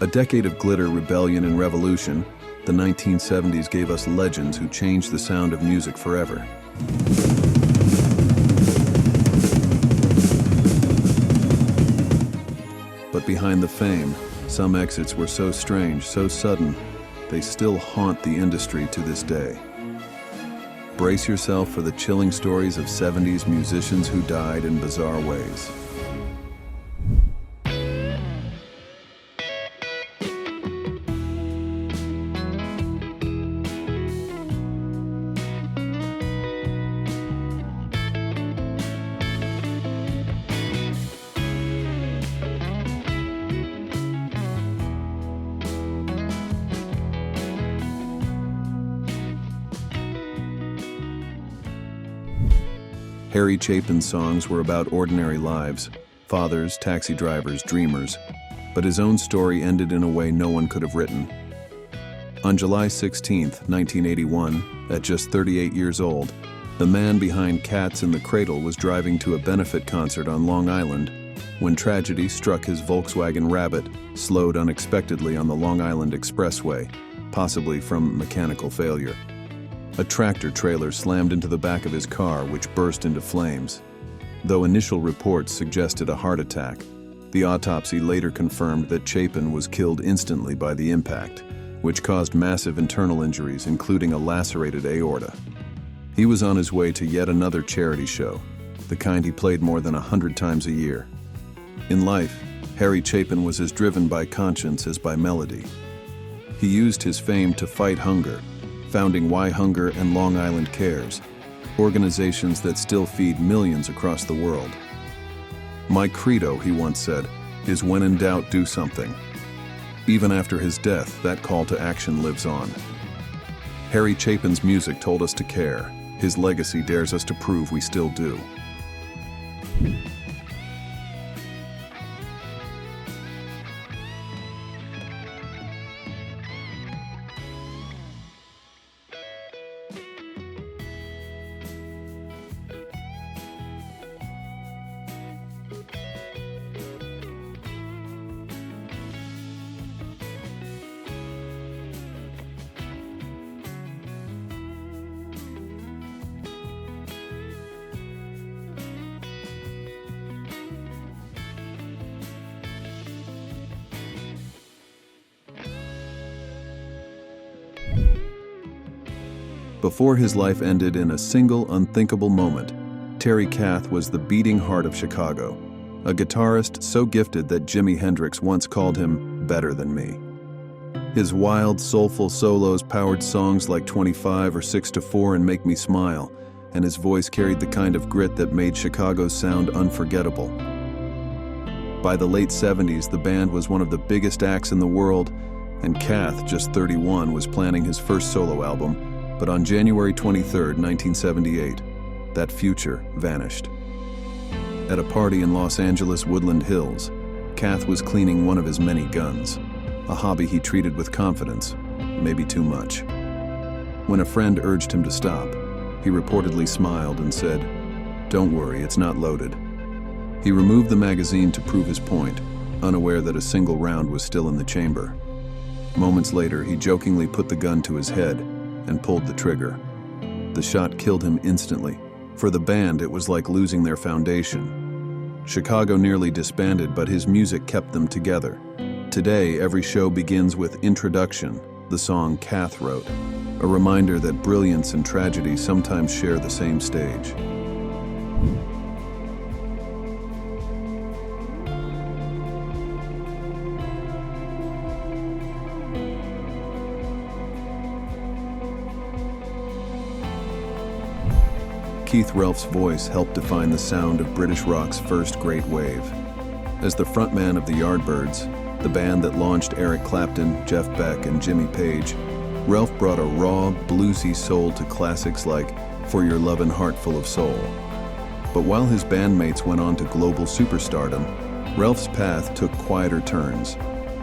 A decade of glitter, rebellion, and revolution, the 1970s gave us legends who changed the sound of music forever. But behind the fame, some exits were so strange, so sudden, they still haunt the industry to this day. Brace yourself for the chilling stories of 70s musicians who died in bizarre ways. Harry Chapin's songs were about ordinary lives, fathers, taxi drivers, dreamers, but his own story ended in a way no one could have written. On July 16, 1981, at just 38 years old, the man behind Cats in the Cradle was driving to a benefit concert on Long Island when tragedy struck his Volkswagen Rabbit, slowed unexpectedly on the Long Island Expressway, possibly from mechanical failure. A tractor trailer slammed into the back of his car, which burst into flames. Though initial reports suggested a heart attack, the autopsy later confirmed that Chapin was killed instantly by the impact, which caused massive internal injuries, including a lacerated aorta. He was on his way to yet another charity show, the kind he played more than 100 times a year. In life, Harry Chapin was as driven by conscience as by melody. He used his fame to fight hunger, founding Why Hunger and Long Island Cares, organizations that still feed millions across the world. "My credo," he once said, "is when in doubt, do something." Even after his death, that call to action lives on. Harry Chapin's music told us to care. His legacy dares us to prove we still do. Before his life ended in a single unthinkable moment, Terry Kath was the beating heart of Chicago, a guitarist so gifted that Jimi Hendrix once called him better than me. His wild, soulful solos powered songs like 25 or 6 to 4 and Make Me Smile, and his voice carried the kind of grit that made Chicago's sound unforgettable. By the late 70s, the band was one of the biggest acts in the world, and Kath, just 31, was planning his first solo album. But on January 23, 1978, that future vanished. At a party in Los Angeles' Woodland Hills, Kath was cleaning one of his many guns, a hobby he treated with confidence, maybe too much. When a friend urged him to stop, he reportedly smiled and said, "Don't worry, it's not loaded." He removed the magazine to prove his point, unaware that a single round was still in the chamber. Moments later, he jokingly put the gun to his head and pulled the trigger. The shot killed him instantly. For the band, it was like losing their foundation. Chicago nearly disbanded, but his music kept them together. Today, every show begins with Introduction, the song Kath wrote, a reminder that brilliance and tragedy sometimes share the same stage. Keith Relf's voice helped define the sound of British rock's first great wave. As the frontman of the Yardbirds, the band that launched Eric Clapton, Jeff Beck, and Jimmy Page, Relf brought a raw, bluesy soul to classics like For Your Lovin' Heart Full of Soul. But while his bandmates went on to global superstardom, Relf's path took quieter turns,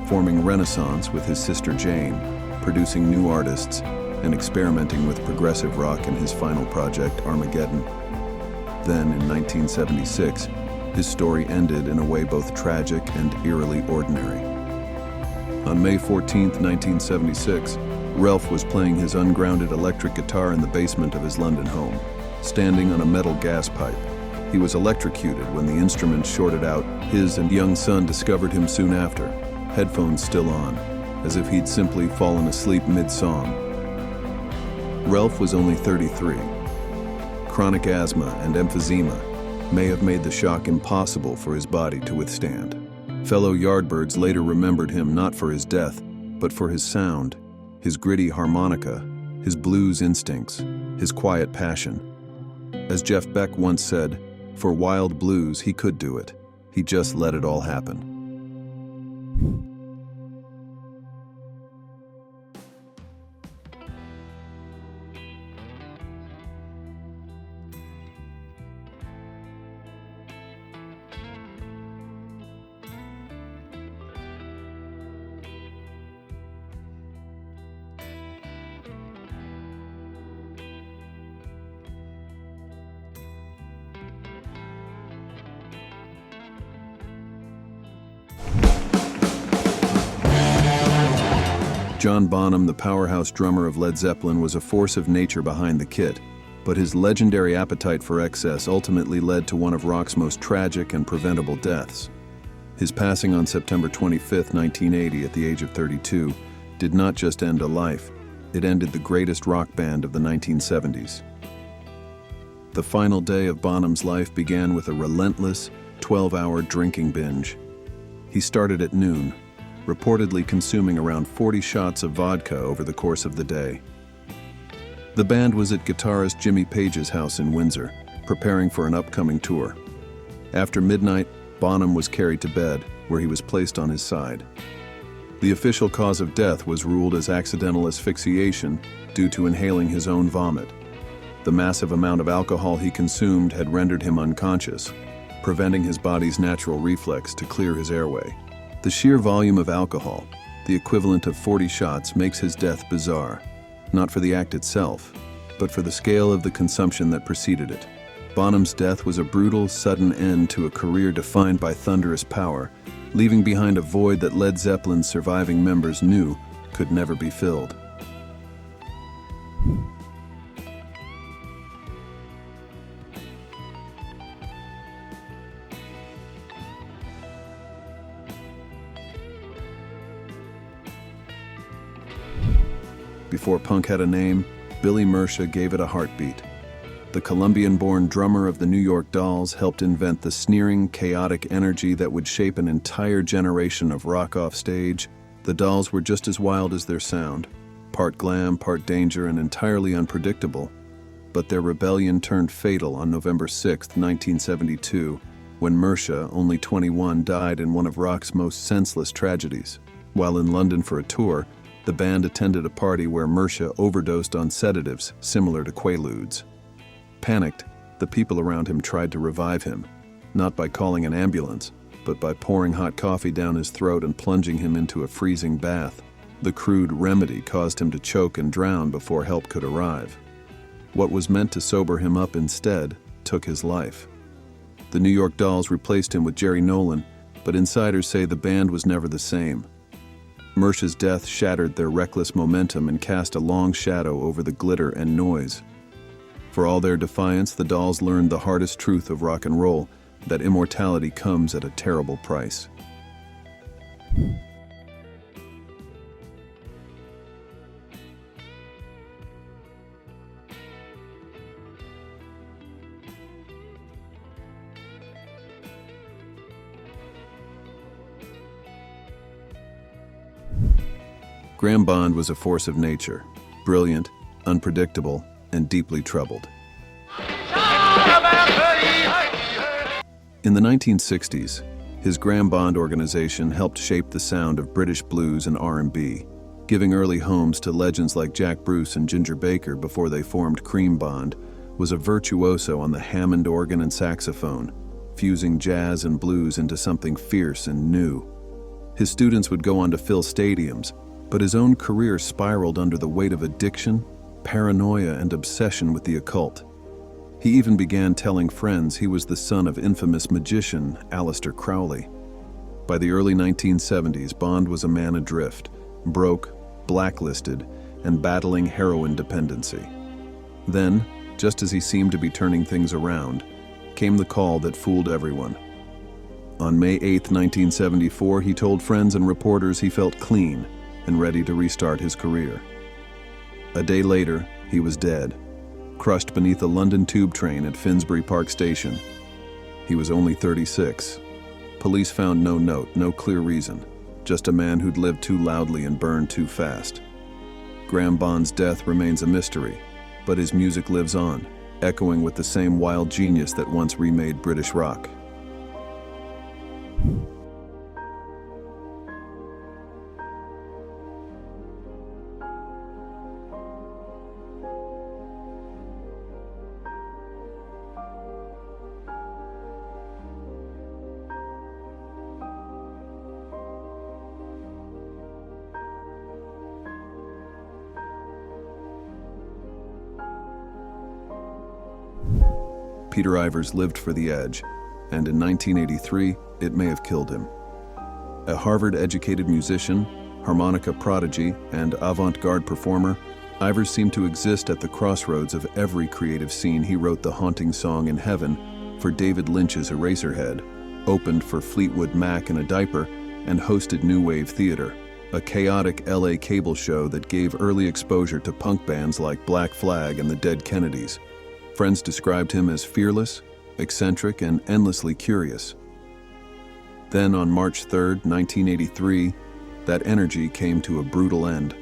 forming Renaissance with his sister Jane, producing new artists, and experimenting with progressive rock in his final project, Armageddon. Then, in 1976, his story ended in a way both tragic and eerily ordinary. On May 14, 1976, Ralph was playing his ungrounded electric guitar in the basement of his London home, standing on a metal gas pipe. He was electrocuted when the instrument shorted out. His and young son discovered him soon after, headphones still on, as if he'd simply fallen asleep mid-song. Ralph was only 33. Chronic asthma and emphysema may have made the shock impossible for his body to withstand. Fellow Yardbirds later remembered him not for his death, but for his sound, his gritty harmonica, his blues instincts, his quiet passion. As Jeff Beck once said, for wild blues, he could do it. He just let it all happen. John Bonham, the powerhouse drummer of Led Zeppelin, was a force of nature behind the kit, but his legendary appetite for excess ultimately led to one of rock's most tragic and preventable deaths. His passing on September 25, 1980, at the age of 32, did not just end a life, it ended the greatest rock band of the 1970s. The final day of Bonham's life began with a relentless, 12-hour drinking binge. He started at noon, reportedly consuming around 40 shots of vodka over the course of the day. The band was at guitarist Jimmy Page's house in Windsor, preparing for an upcoming tour. After midnight, Bonham was carried to bed, where he was placed on his side. The official cause of death was ruled as accidental asphyxiation due to inhaling his own vomit. The massive amount of alcohol he consumed had rendered him unconscious, preventing his body's natural reflex to clear his airway. The sheer volume of alcohol, the equivalent of 40 shots, makes his death bizarre, not for the act itself, but for the scale of the consumption that preceded it. Bonham's death was a brutal, sudden end to a career defined by thunderous power, leaving behind a void that Led Zeppelin's surviving members knew could never be filled. Before punk had a name, Billy Mersha gave it a heartbeat. The Colombian-born drummer of the New York Dolls helped invent the sneering, chaotic energy that would shape an entire generation of rock off stage. The Dolls were just as wild as their sound, part glam, part danger, and entirely unpredictable. But their rebellion turned fatal on November 6, 1972, when Mersha, only 21, died in one of rock's most senseless tragedies. While in London for a tour, the band attended a party where Mersha overdosed on sedatives similar to Quaaludes. Panicked, the people around him tried to revive him, not by calling an ambulance, but by pouring hot coffee down his throat and plunging him into a freezing bath. The crude remedy caused him to choke and drown before help could arrive. What was meant to sober him up instead took his life. The New York Dolls replaced him with Jerry Nolan, but insiders say the band was never the same. Mersha's death shattered their reckless momentum and cast a long shadow over the glitter and noise. For all their defiance, the Dolls learned the hardest truth of rock and roll, that immortality comes at a terrible price. Graham Bond was a force of nature, brilliant, unpredictable, and deeply troubled. In the 1960s, his Graham Bond organization helped shape the sound of British blues and R&B, giving early homes to legends like Jack Bruce and Ginger Baker before they formed Cream Bond. Was a virtuoso on the Hammond organ and saxophone, fusing jazz and blues into something fierce and new. His students would go on to fill stadiums, but his own career spiraled under the weight of addiction, paranoia, and obsession with the occult. He even began telling friends he was the son of infamous magician Aleister Crowley. By the early 1970s, Bond was a man adrift, broke, blacklisted, and battling heroin dependency. Then, just as he seemed to be turning things around, came the call that fooled everyone. On May 8, 1974, he told friends and reporters he felt clean and ready to restart his career. A day later, he was dead, crushed beneath a London tube train at Finsbury Park Station. He was only 36. Police found no note, no clear reason, just a man who'd lived too loudly and burned too fast. Graham Bond's death remains a mystery, but his music lives on, echoing with the same wild genius that once remade British rock. Peter Ivers lived for the edge, and in 1983, it may have killed him. A Harvard-educated musician, harmonica prodigy, and avant-garde performer, Ivers seemed to exist at the crossroads of every creative scene. He wrote the haunting song In Heaven for David Lynch's Eraserhead, opened for Fleetwood Mac in a diaper, and hosted New Wave Theater, a chaotic LA cable show that gave early exposure to punk bands like Black Flag and the Dead Kennedys. Friends described him as fearless, eccentric, and endlessly curious. Then on March 3, 1983, that energy came to a brutal end.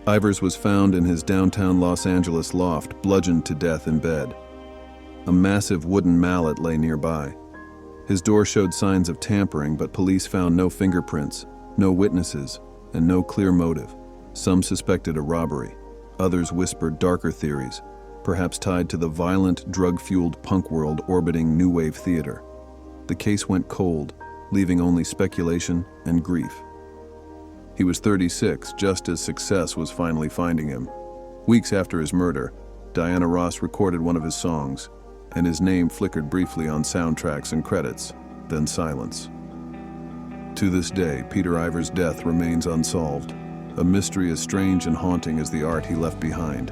Ivers was found in his downtown Los Angeles loft, bludgeoned to death in bed. A massive wooden mallet lay nearby. His door showed signs of tampering, but police found no fingerprints, no witnesses, and no clear motive. Some suspected a robbery. Others whispered darker theories, perhaps tied to the violent, drug-fueled punk world orbiting New Wave Theater. The case went cold, leaving only speculation and grief. He was 36, just as success was finally finding him. Weeks after his murder, Diana Ross recorded one of his songs, and his name flickered briefly on soundtracks and credits, then silence. To this day, Peter Ivers' death remains unsolved, a mystery as strange and haunting as the art he left behind.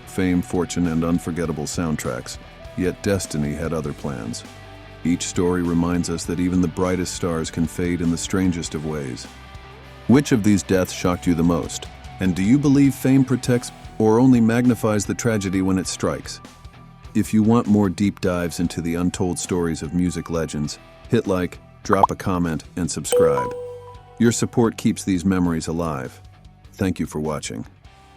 Fame, fortune, and unforgettable soundtracks, yet destiny had other plans. Each story reminds us that even the brightest stars can fade in the strangest of ways. Which of these deaths shocked you the most? And do you believe fame protects or only magnifies the tragedy when it strikes? If you want more deep dives into the untold stories of music legends, hit like, drop a comment, and subscribe. Your support keeps these memories alive. Thank you for watching.